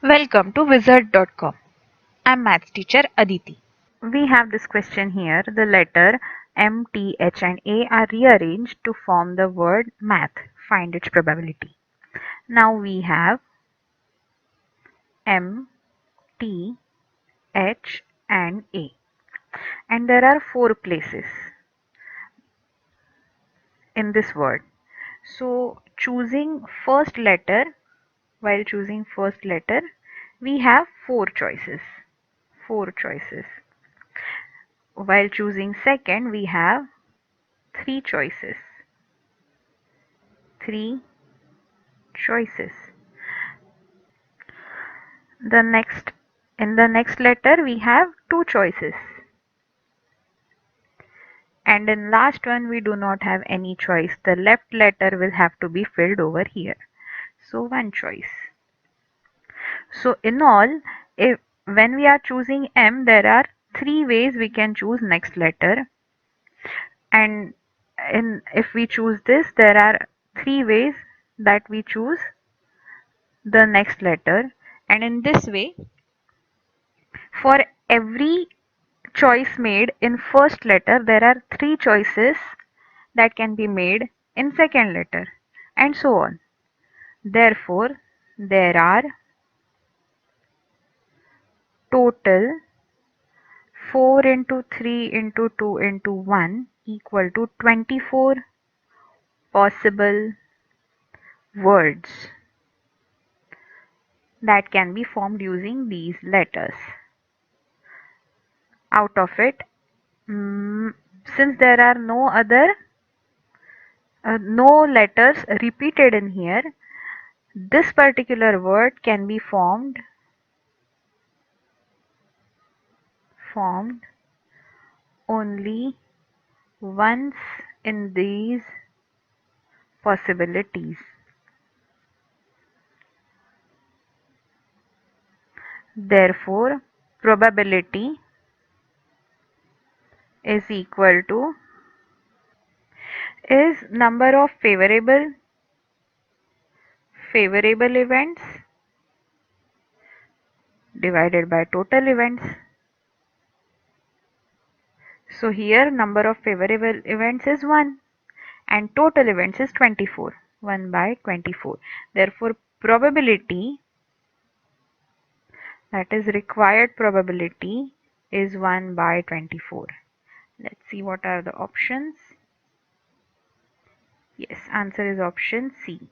Welcome to Wizard.com. I'm maths teacher Aditi. We have this question here. The letter M, T, H and A are rearranged to form the word math. Find its probability. Now we have M, T, H and A. And there are four places in this word. So while choosing first letter, we have four choices. Four choices. While choosing second, we have three choices. Three choices. The next In the next letter we have two choices. And in last one we do not have any choice. The left letter will have to be filled over here. So one choice. So in all, if when we are choosing M, there are three ways we can choose next letter. And if we choose this, there are three ways that we choose the next letter. And in this way, for every choice made in first letter, there are three choices that can be made in second letter, and so on. Therefore, there are total 4 into 3 into 2 into 1 equal to 24 possible words that can be formed using these letters. Out of it, since there are no letters repeated in here, this particular word can be formed only once in these possibilities. Therefore, probability is equal to is number of favorable events divided by total events. So here number of favorable events is 1 and total events is 24. 1 by 24. Therefore, probability, that is required probability, is 1 by 24. Let's see what are the options. Yes, answer is option C.